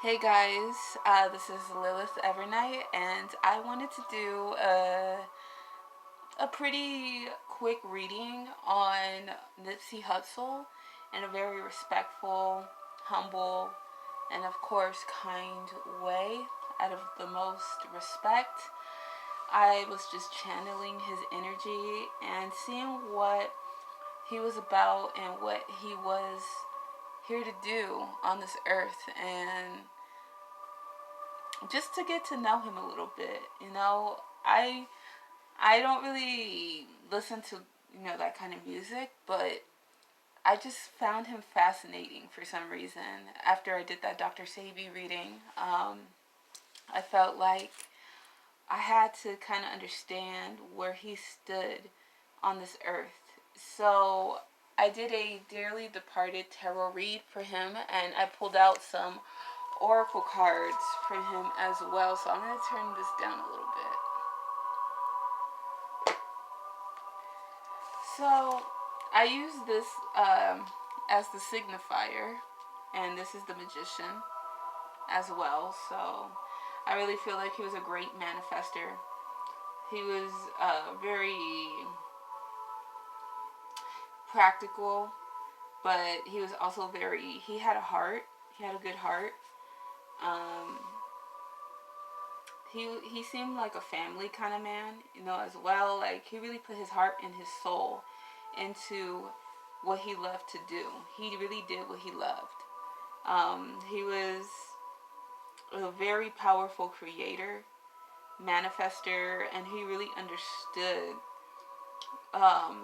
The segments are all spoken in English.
Hey guys, this is Lilith Evernight, and I wanted to do a pretty quick reading on Nipsey Hussle in a very respectful, humble, and of course kind way, out of the most respect. I was just channeling his energy and seeing what he was about and what he was here to do on this earth, and just to get to know him a little bit. I don't really listen to that kind of music, but I just found him fascinating for some reason. After I did that Dr. Sebi reading, I felt like I had to kind of understand where he stood on this earth. So I did a dearly departed tarot read for him, and I pulled out some oracle cards for him as well. So I'm going to turn this down a little bit. So I use this as the signifier, and this is the magician as well. So I really feel like he was a great manifester. He was very practical, but he was also he had a heart. He had a good heart. Um, he seemed like a family kind of man, as well. Like, he really put his heart and his soul into what he loved to do. He really did what he loved. He was a very powerful creator, manifester, and he really understood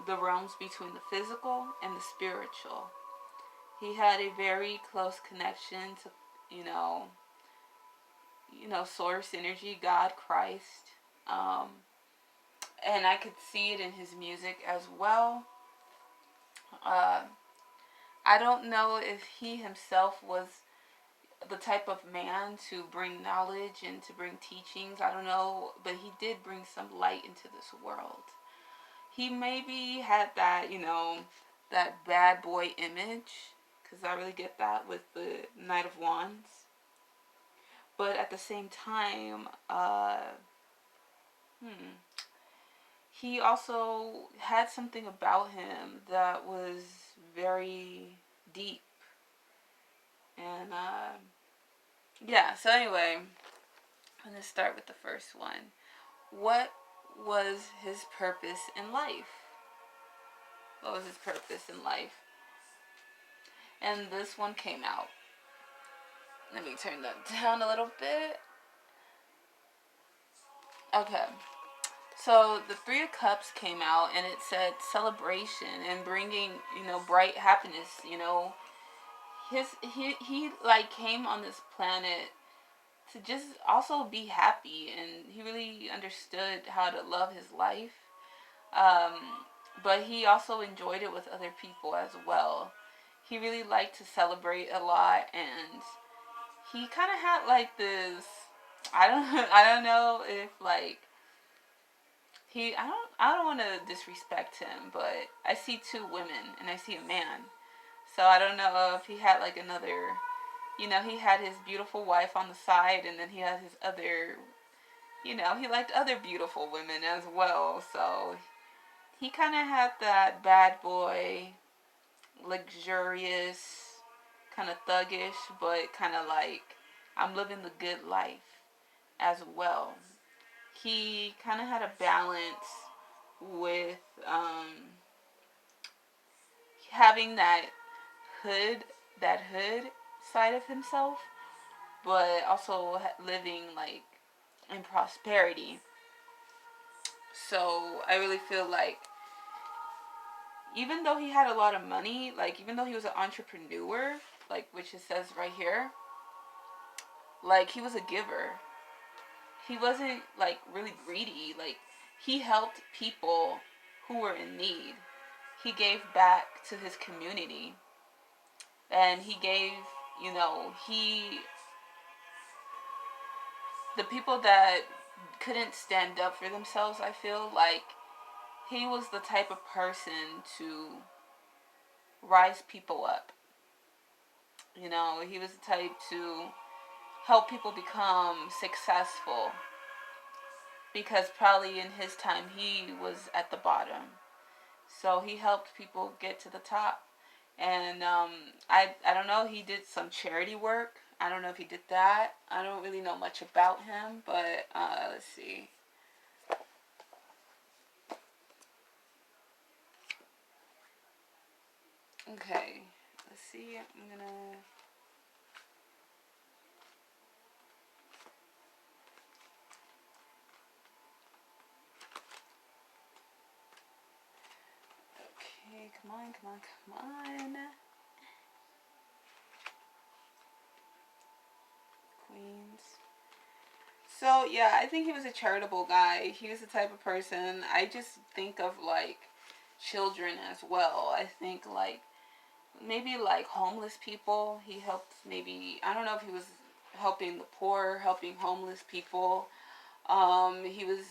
the realms between the physical and the spiritual. He had a very close connection to, you know, source energy, God, Christ. Um, and I could see it in his music as well. Uh, I don't know if he himself was the type of man to bring knowledge and to bring teachings. I don't know, but he did bring some light into this world. He maybe had that, that bad boy image, because I really get that with the Knight of Wands. But at the same time, he also had something about him that was very deep. And yeah, so anyway, I'm going to start with the first one. What was his purpose in life? What was his purpose in life? And this one came out. Let me turn that down a little bit. Okay. So the Three of Cups came out, and it said celebration and bringing, bright happiness. He like came on this planet to just also be happy, and he really understood how to love his life. But he also enjoyed it with other people as well. He really liked to celebrate a lot, and he kind of had like this. I don't I don't know if like I don't want to disrespect him, but I see two women and I see a man. So I don't know if he had like another, he had his beautiful wife on the side, and then he had his other, he liked other beautiful women as well. So he kind of had that bad boy, luxurious, kind of thuggish, but kind of like, I'm living the good life as well. He kind of had a balance with having hood, that hood side of himself, but also living like in prosperity. So I really feel like even though he had a lot of money, like even though he was an entrepreneur, like which it says right here, like he was a giver. He wasn't like really greedy. Like, he helped people who were in need. He gave back to his community, and he gave, he the people that couldn't stand up for themselves. I feel like he was the type of person to rise people up. He was the type to help people become successful, because probably in his time he was at the bottom. So he helped people get to the top. And I don't know, he did some charity work. I don't know if he did that. I don't really know much about him, but let's see. Okay, let's see. I'm gonna. Okay, come on, come on, come on. Queens. So yeah, I think he was a charitable guy. He was the type of person. I just think of like children as well. I think like maybe like homeless people. He helped maybe, I don't know if he was helping the poor, helping homeless people. He was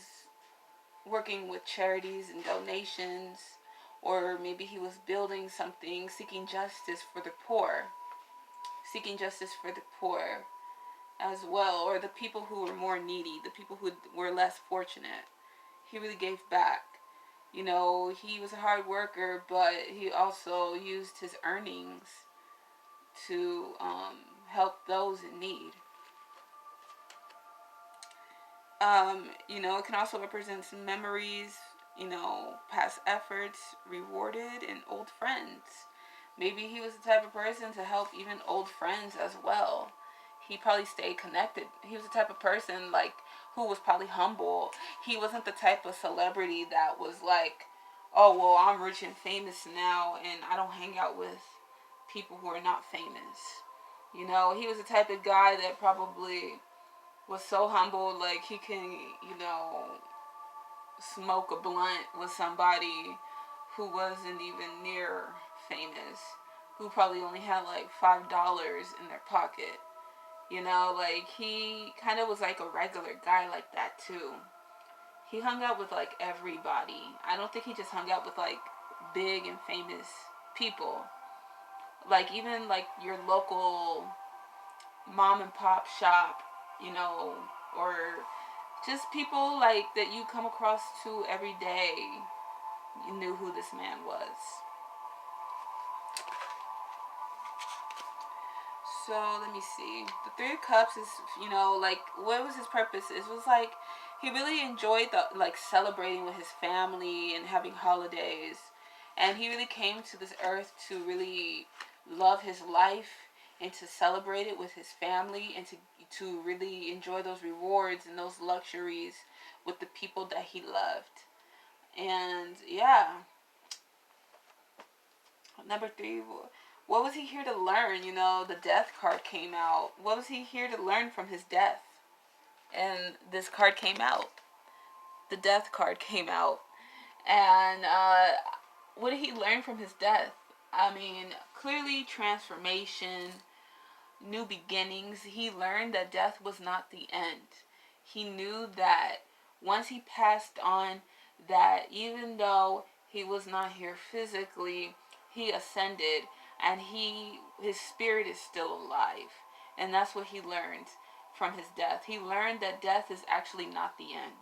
working with charities and donations, or maybe he was building something, seeking justice for the poor, seeking justice for the poor as well, or the people who were more needy, the people who were less fortunate. He really gave back. You know, he was a hard worker, but he also used his earnings to help those in need. You know, it can also represent some memories, you know, past efforts rewarded, and old friends. Maybe he was the type of person to help even old friends as well. He probably stayed connected. He was the type of person like who was probably humble. He wasn't the type of celebrity that was like, oh well, I'm rich and famous now, and I don't hang out with people who are not famous. You know, he was the type of guy that probably was so humble, like he can, you know, smoke a blunt with somebody who wasn't even near famous, who probably only had like $5 in their pocket. You know, like he kind of was like a regular guy like that too. He hung out with like everybody. I don't think he just hung out with like big and famous people. Like even like your local mom and pop shop, you know, or just people like that you come across to every day. You knew who this man was. So let me see. The Three of Cups is, you know, like what was his purpose? It was like he really enjoyed the like celebrating with his family and having holidays, and he really came to this earth to really love his life and to celebrate it with his family, and to really enjoy those rewards and those luxuries with the people that he loved. And yeah, number three, what was he here to learn? You know, the death card came out. What was he here to learn from his death? And this card came out. The death card came out. And what did he learn from his death? I mean, clearly transformation, new beginnings. He learned that death was not the end. He knew that once he passed on, that even though he was not here physically, he ascended, and his spirit is still alive. And that's what he learned from his death. He learned that death is actually not the end.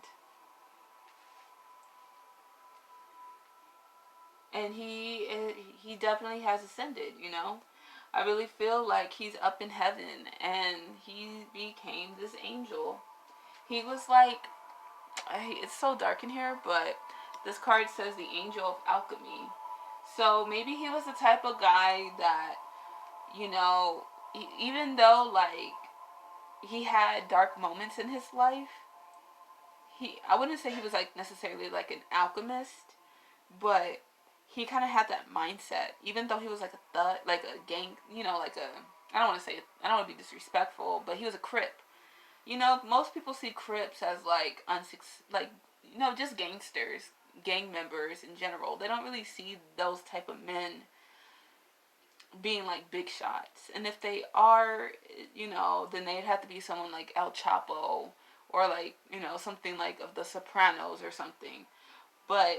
And he definitely has ascended, you know. I really feel like he's up in heaven, and he became this angel. He was like, it's so dark in here, but this card says the angel of alchemy. So maybe he was the type of guy that, you know, even though like he had dark moments in his life, I wouldn't say he was like necessarily like an alchemist, but he kind of had that mindset. Even though he was like a thug, like a gang, you know, like a, I don't want to say, I don't want to be disrespectful, but he was a crip. You know, most people see crips as like like, you know, just gangsters, gang members in general. They don't really see those type of men being like big shots. And if they are, you know, then they'd have to be someone like El Chapo, or like, you know, something like of the Sopranos or something. But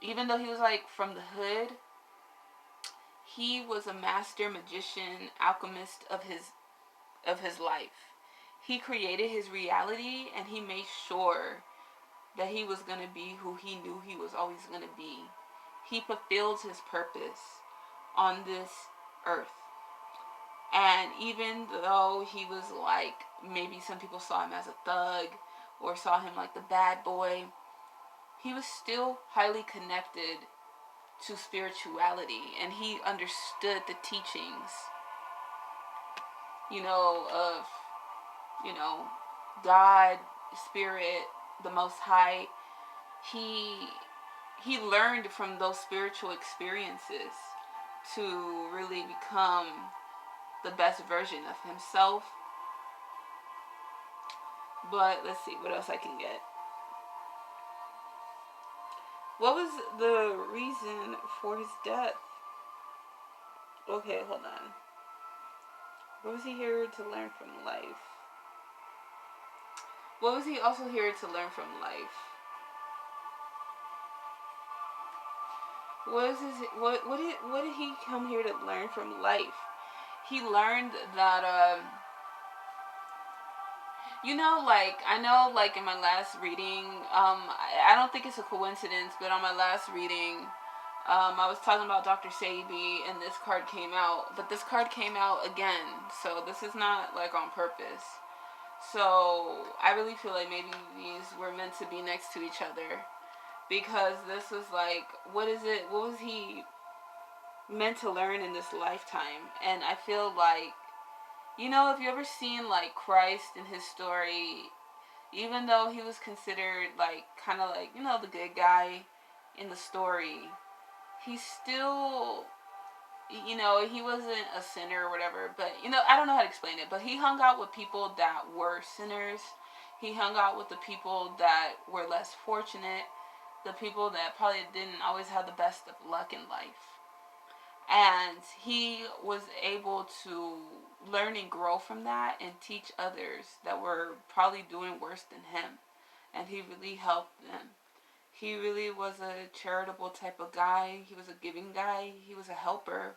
even though he was like from the hood, he was a master magician, alchemist of his life. He created his reality, and he made sure that he was going to be who he knew he was always going to be. He fulfilled his purpose on this earth. And even though he was like, maybe some people saw him as a thug or saw him like the bad boy, he was still highly connected to spirituality, and he understood the teachings, of, God, Spirit, the Most High. He learned from those spiritual experiences to really become the best version of himself. But let's see what else I can get. What was the reason for his death? Okay, hold on. What was he here to learn from life? What was he also here to learn from life? What did he come here to learn from life? He learned that like, I know, like, in my last reading, I don't think it's a coincidence, but on my last reading, I was talking about Dr. Sebi, and this card came out, but this card came out again, so this is not, like, on purpose. So I really feel like maybe these were meant to be next to each other, because this was like, what was he meant to learn in this lifetime? And I feel like, if you ever seen like Christ in his story, even though he was considered like kind of like, the good guy in the story, he still, he wasn't a sinner or whatever, but I don't know how to explain it, but he hung out with people that were sinners. He hung out with the people that were less fortunate, the people that probably didn't always have the best of luck in life. And he was able to learn and grow from that and teach others that were probably doing worse than him. And he really helped them. He really was a charitable type of guy. He was a giving guy. He was a helper.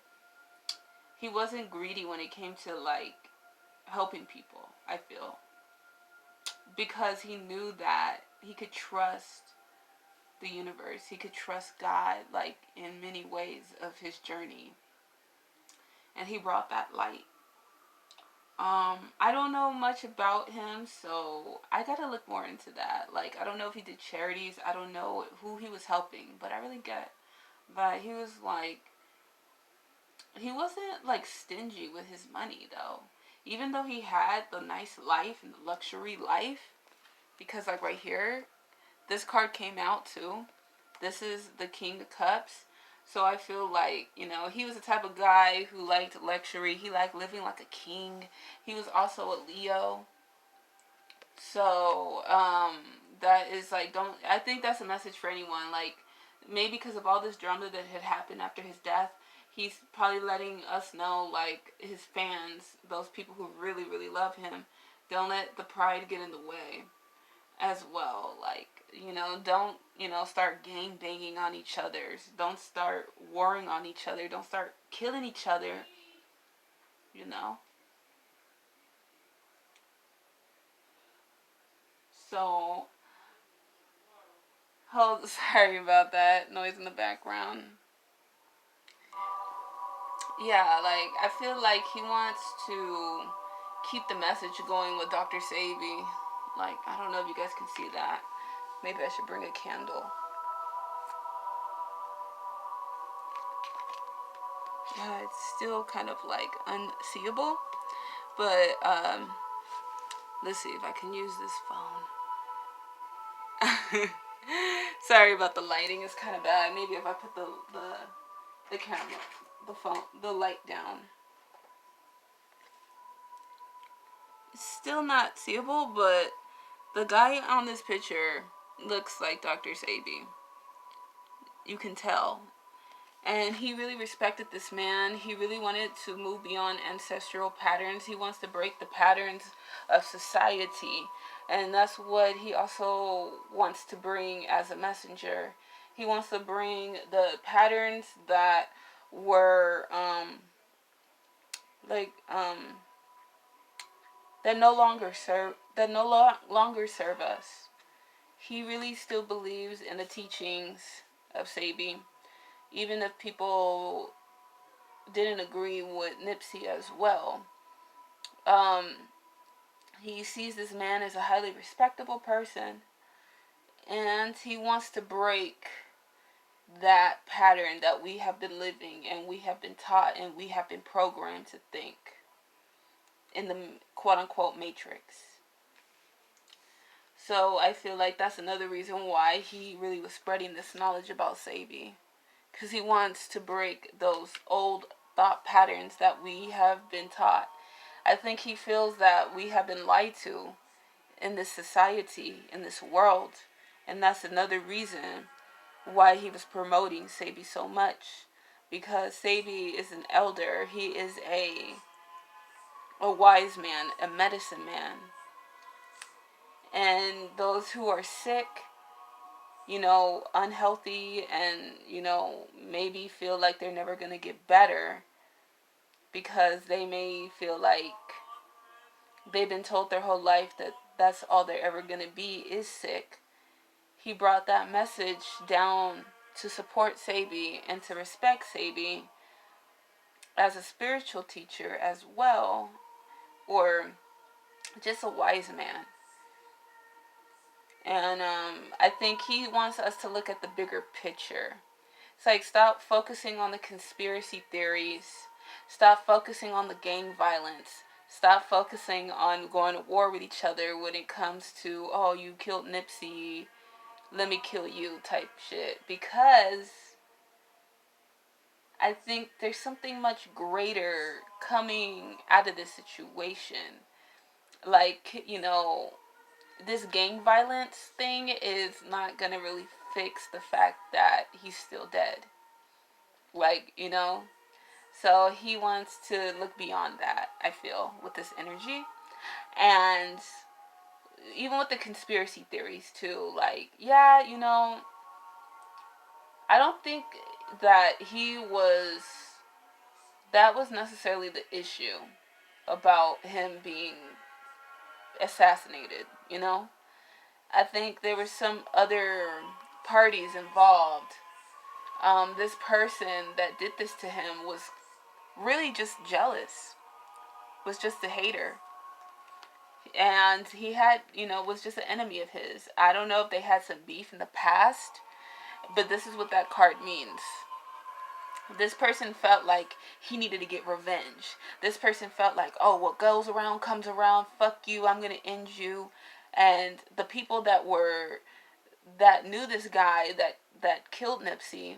He wasn't greedy when it came to like helping people, I feel. Because he knew that he could trust the universe. He could trust God, like, in many ways of his journey. And he brought that light. I don't know much about him, so I gotta look more into that. Like, I don't know if he did charities. I don't know who he was helping, but I really get that he was like, he wasn't like stingy with his money though. Even though he had the nice life and the luxury life, because like right here, this card came out too. This is the King of Cups. So I feel like, he was the type of guy who liked luxury. He liked living like a king. He was also a Leo. So, that is like, I think that's a message for anyone. Like, maybe because of all this drama that had happened after his death, he's probably letting us know, like, his fans, those people who really, really love him, don't let the pride get in the way as well. Like, don't, start gang banging on each other. Don't start warring on each other. Don't start killing each other. So, sorry about that noise in the background. Yeah, like, I feel like he wants to keep the message going with Dr. Sebi. Like, I don't know if you guys can see that. Maybe I should bring a candle. Yeah, it's still kind of like unseeable. But let's see if I can use this phone. Sorry about the lighting. It's kind of bad. Maybe if I put the camera, the light down. It's still not seeable, but the guy on this picture looks like Dr. Sebi. You can tell. And he really respected this man. He really wanted to move beyond ancestral patterns. He wants to break the patterns of society. And that's what he also wants to bring as a messenger. He wants to bring the patterns that were, longer serve us. He really still believes in the teachings of Sebi, even if people didn't agree with Nipsey as well. Um, he sees this man as a highly respectable person, and he wants to break that pattern that we have been living and we have been taught and we have been programmed to think in the quote unquote matrix. So I feel like that's another reason why he really was spreading this knowledge about Sebi, because he wants to break those old thought patterns that we have been taught. I think he feels that we have been lied to in this society, in this world, and that's another reason why he was promoting Sebi so much, because Sebi is an elder. He is a wise man, a medicine man, and those who are sick, unhealthy, and maybe feel like they're never going to get better because they may feel like they've been told their whole life that that's all they're ever going to be is sick. He brought that message down to support Sebi and to respect Sebi as a spiritual teacher as well, or just a wise man. And I think he wants us to look at the bigger picture. It's like, stop focusing on the conspiracy theories. Stop focusing on the gang violence. Stop focusing on going to war with each other when it comes to, oh, you killed Nipsey, let me kill you type shit. Because I think there's something much greater coming out of this situation. Like, this gang violence thing is not going to really fix the fact that he's still dead. Like, So he wants to look beyond that, I feel, with this energy. And even with the conspiracy theories, too. Like, yeah, I don't think that that was necessarily the issue about him being assassinated, I think there were some other parties involved. This person that did this to him was really just jealous, was just a hater. And he had, was just an enemy of his. I don't know if they had some beef in the past, but this is what that card means. This person felt like he needed to get revenge. This person felt like, oh, what goes around comes around. Fuck you, I'm going to end you. And the people that knew this guy that killed Nipsey,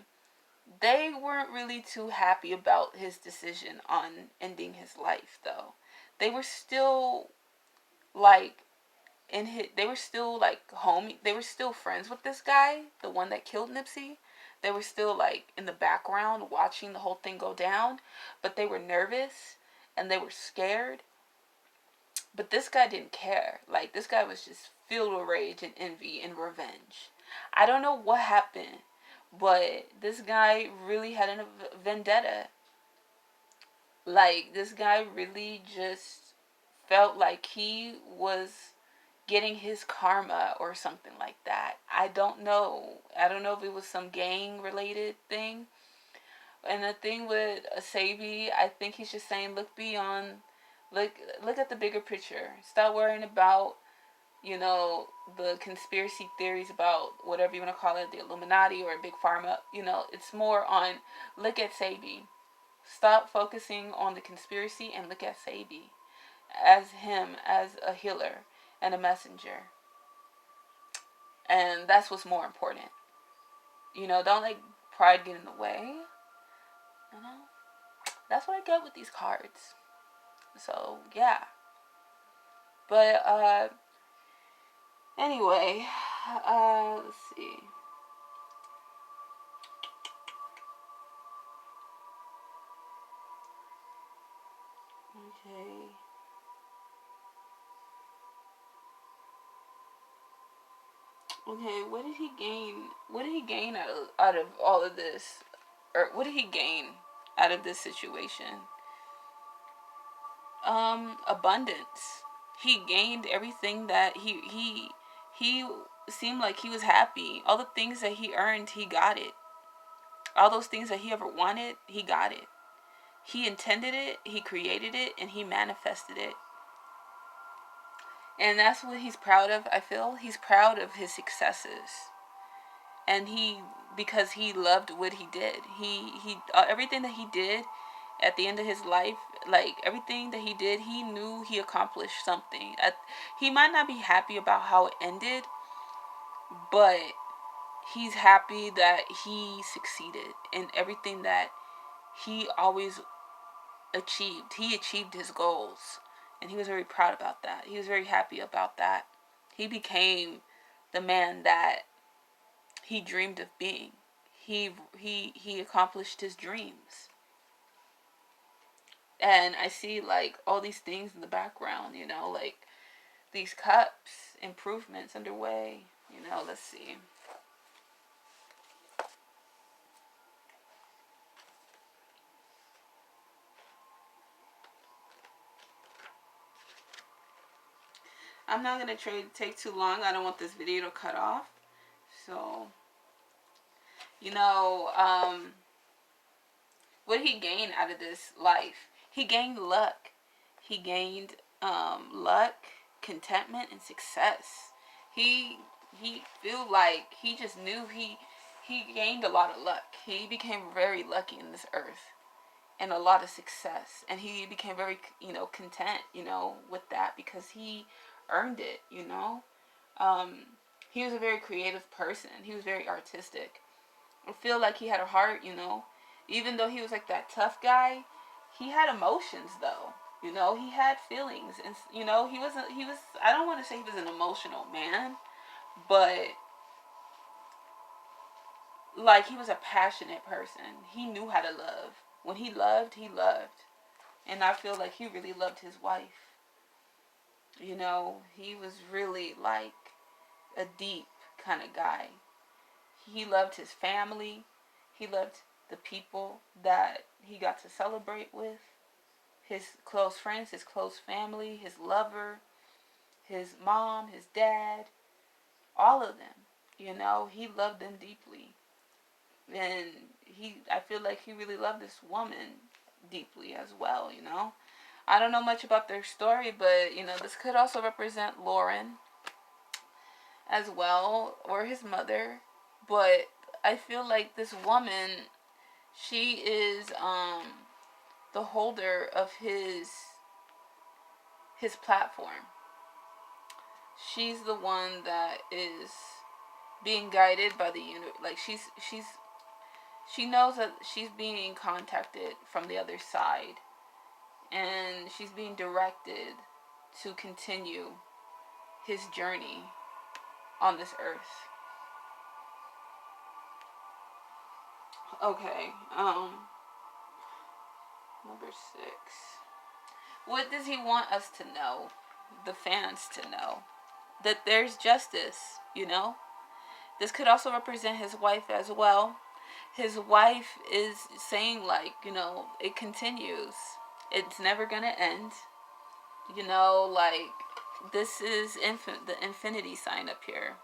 they weren't really too happy about his decision on ending his life, though. They were still like they were still like homie. They were still friends with this guy, the one that killed Nipsey. They were still like in the background watching the whole thing go down, but they were nervous and they were scared. But this guy didn't care. Like, this guy was just filled with rage and envy and revenge. I don't know what happened, but this guy really had a vendetta. Like, this guy really just felt like he was getting his karma or something like that. I don't know. I don't know if it was some gang related thing. And the thing with Sebi, I think he's just saying, look beyond, look at the bigger picture. Stop worrying about, the conspiracy theories about whatever you want to call it, the Illuminati or Big Pharma. It's more on, look at Sebi. Stop focusing on the conspiracy and look at Sebi as him, as a healer and a messenger. And that's what's more important. Don't let pride get in the way. That's what I get with these cards. So, yeah. But, anyway, let's see. Okay. Okay, what did he gain? What did he gain out of all of this? Or what did he gain out of this situation? Abundance. he gained everything that he seemed like he was happy. All the things that he earned, he got it. All those things that he ever wanted, he got it. He intended it, he created it, and he manifested it. And that's what he's proud of, I feel. He's proud of his successes. And because he loved what he did. He everything that he did at the end of his life, like everything that he did, he knew he accomplished something. He might not be happy about how it ended, but he's happy that he succeeded in everything that he always achieved. He achieved his goals, and he was very proud about that. He was very happy about that. He became the man that he dreamed of being. He accomplished his dreams. And I see like all these things in the background, like these cups, improvements underway, let's see. I'm not going to take too long. I don't want this video to cut off. So, what he gained out of this life? He gained luck. He gained luck, contentment, and success. He feel like he just knew he gained a lot of luck. He became very lucky in this earth. And a lot of success, and he became very content with that, because he earned it. He was a very creative person. He was very artistic. I feel like he had a heart. Even though he was like that tough guy, he had emotions though. He had feelings, and he was I don't want to say he was an emotional man, but like he was a passionate person. He knew how to love. When he loved, he loved. And I feel like he really loved his wife. He was really like a deep kind of guy. He loved his family. He loved the people that he got to celebrate with. His close friends, his close family, his lover, his mom, his dad, all of them. He loved them deeply. And I feel like he really loved this woman deeply as well. I don't know much about their story, but this could also represent Lauren as well, or his mother. But I feel like this woman, she is the holder of his platform. She's the one that is being guided by the universe. Like she knows that she's being contacted from the other side, and she's being directed to continue his journey on this earth. Okay, number 6. What does he want us to know? The fans to know that there's justice. This could also represent his wife as well. His wife is saying like, it continues. It's never gonna end. Like this is the infinity sign up here.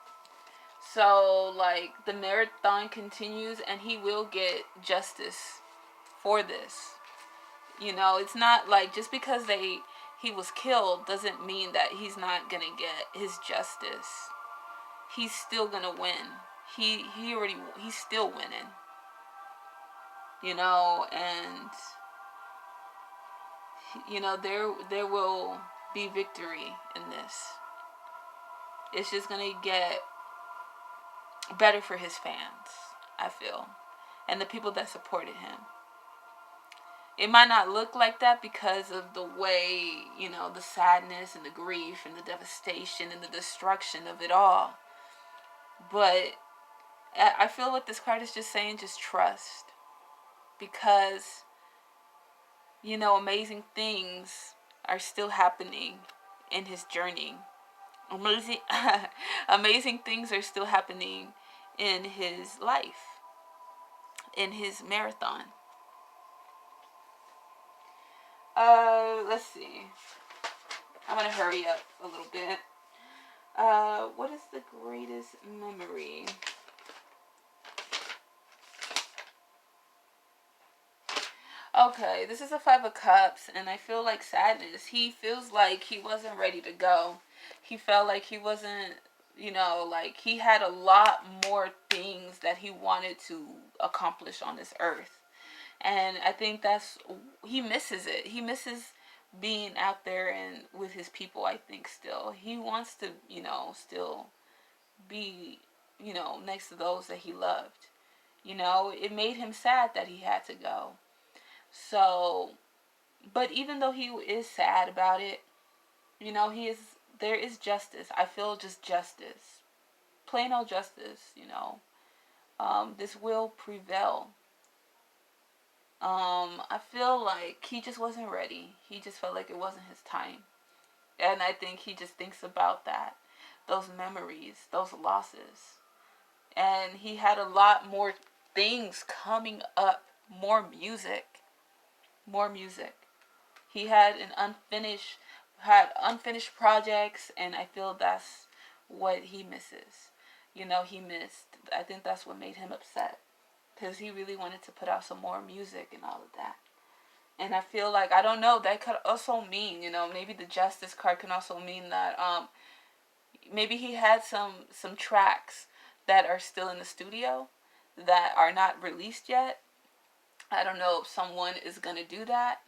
So like the marathon continues, and he will get justice for this. It's not like just because he was killed doesn't mean that he's not gonna get his justice. He's still gonna win. He's still winning. And there will be victory in this. It's just gonna get better for his fans, I feel, and the people that supported him. It might not look like that because of the way, the sadness and the grief and the devastation and the destruction of it all. But I feel what this card is just saying, just trust. Because, amazing things are still happening in his journey. Amazing things are still happening in his life, in his marathon. Let's see. I'm gonna hurry up a little bit. What is the greatest memory? Okay, this is a Five of Cups, and I feel like sadness. He feels like he wasn't ready to go. He felt like he wasn't, like he had a lot more things that he wanted to accomplish on this earth. And I think he misses it. He misses being out there and with his people, I think still. He wants to, still be, next to those that he loved. It made him sad that he had to go. So, but even though he is sad about it, there is justice. I feel just justice. Plain old justice. This will prevail. I feel like he just wasn't ready. He just felt like it wasn't his time. And I think he just thinks about that. Those memories, those losses. And he had a lot more things coming up. More music. More music. He had unfinished projects, and I feel that's what he misses. He missed. I think that's what made him upset, because he really wanted to put out some more music and all of that. And I feel like, I don't know, that could also mean, maybe the justice card can also mean that maybe he had some tracks that are still in the studio that are not released yet. I don't know if someone is going to do that.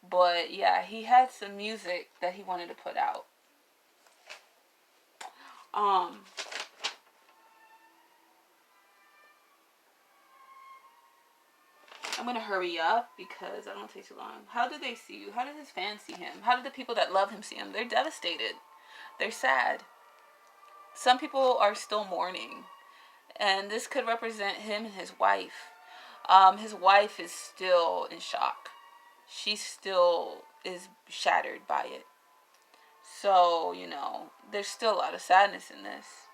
But yeah, he had some music that he wanted to put out. Um, I'm gonna hurry up because I don't want to take too long. How do they see you? How did his fans see him? How did the people that love him see him? They're devastated. They're sad. Some people are still mourning, and this could represent him and his wife. His wife is still in shock. She still is shattered by it. So, there's still a lot of sadness in this.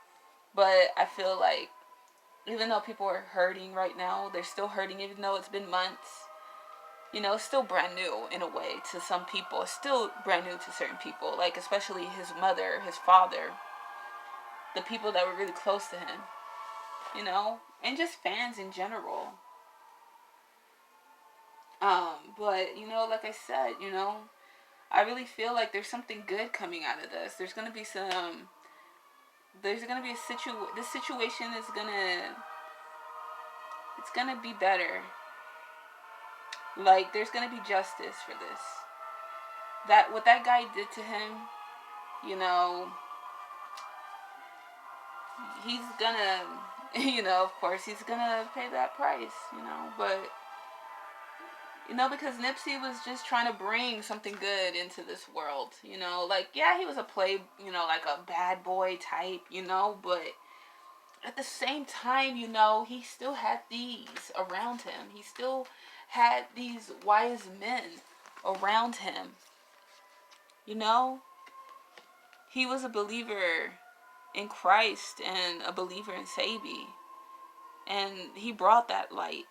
But I feel like even though people are hurting right now, they're still hurting even though it's been months. It's still brand new in a way to some people. It's still brand new to certain people, like especially his mother, his father, the people that were really close to him, and just fans in general. But like I said, I really feel like there's something good coming out of this. There's gonna be a this situation is it's gonna be better. Like, there's gonna be justice for this. That what that guy did to him, you know, he's gonna, of course, he's gonna pay that price. But because Nipsey was just trying to bring something good into this world. Like, yeah, he was a like a bad boy type, but at the same time, he still had these around him. He still had these wise men around him. He was a believer in Christ and a believer in sebi. And he brought that light.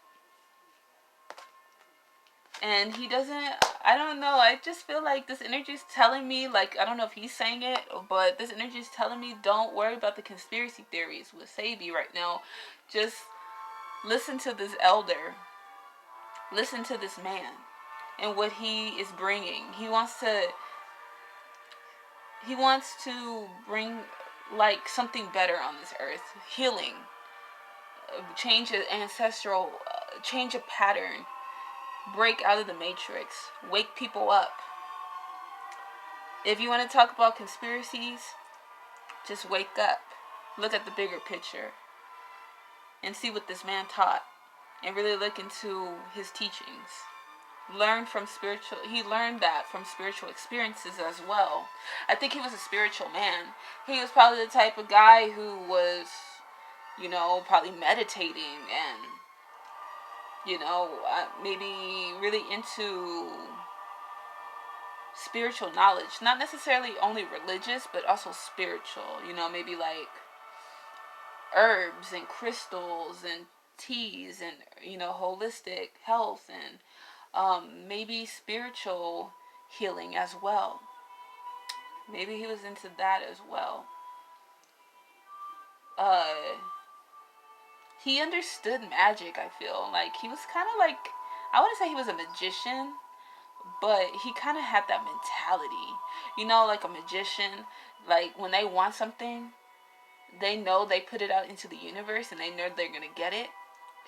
And he doesn't, I don't know, I just feel like this energy is telling me, like, I don't know if he's saying it, but this energy is telling me don't worry about the conspiracy theories with sebi right now. Just listen to this elder. Listen to this man and what he is bringing. He wants to bring, like, something better on this earth. Healing. Change an ancestral, change a pattern. Break out of the matrix. Wake people up. If you want to talk about conspiracies, just wake up. Look at the bigger picture. And see what this man taught. And really look into his teachings. He learned that from spiritual experiences as well. I think he was a spiritual man. He was probably the type of guy who was, probably meditating and, maybe really into spiritual knowledge. Not necessarily only religious, but also spiritual. Maybe like herbs and crystals and teas and, holistic health and maybe spiritual healing as well. Maybe he was into that as well. Uh, he understood magic, I feel. Like, he was kind of like, I wouldn't say he was a magician, but he kind of had that mentality. You know, like a magician, like when they want something, they know they put it out into the universe and they know they're going to get it.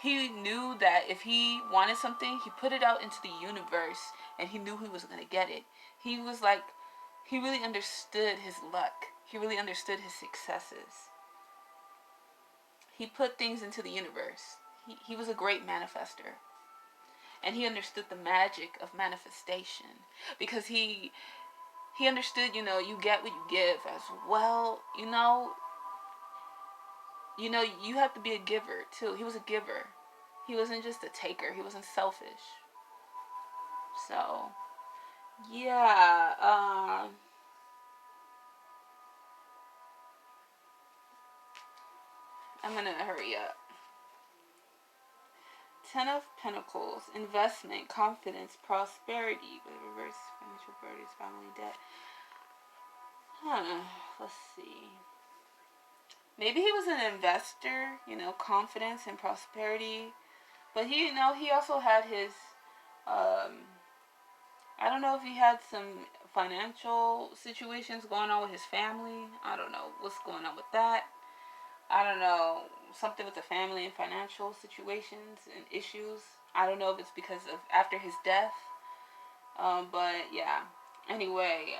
He knew that if he wanted something, he put it out into the universe and he knew he was going to get it. He was like, he really understood his luck. He really understood his successes. He put things into the universe. He was a great manifester. And he understood the magic of manifestation because he understood, you know, you get what you give as well. You have to be a giver too. He was a giver. He wasn't just a taker. He wasn't selfish. So, yeah. I'm gonna hurry up. Ten of Pentacles, investment, confidence, prosperity, reverse financial burdens, family debt. Let's see. Maybe he was an investor, confidence and prosperity. But he also had his, I don't know if he had some financial situations going on with his family. I don't know what's going on with that. I don't know, something with the family and financial situations and issues. I don't know if it's because of after his death. But yeah. Anyway,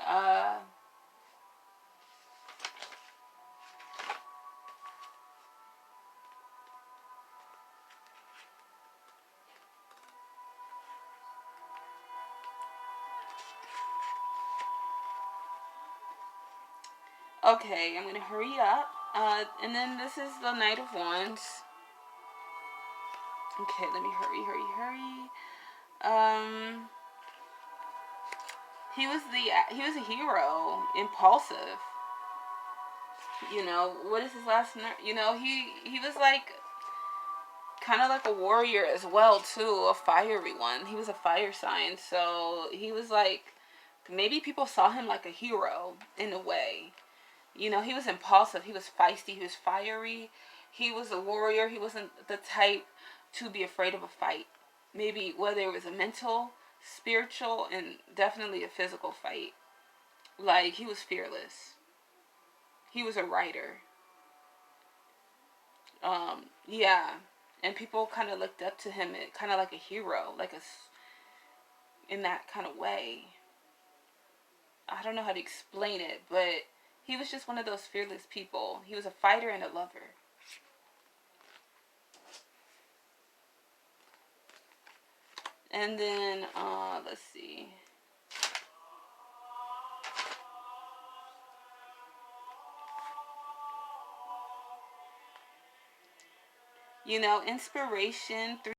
okay, I'm gonna hurry up. And then this is the Knight of Wands. Okay, let me hurry. He was a hero, impulsive. What is his last name? He was like kind of like a warrior as well too, a fiery one. He was a fire sign, so he was like, maybe people saw him like a hero in a way. He was impulsive, he was feisty, he was fiery, he was a warrior. He wasn't the type to be afraid of a fight. Maybe whether it was a mental, spiritual, and definitely a physical fight. Like, he was fearless. He was a writer. Yeah. And people kind of looked up to him, kind of like a hero, in that kind of way. I don't know how to explain it, but he was just one of those fearless people. He was a fighter and a lover. And then, let's see. Inspiration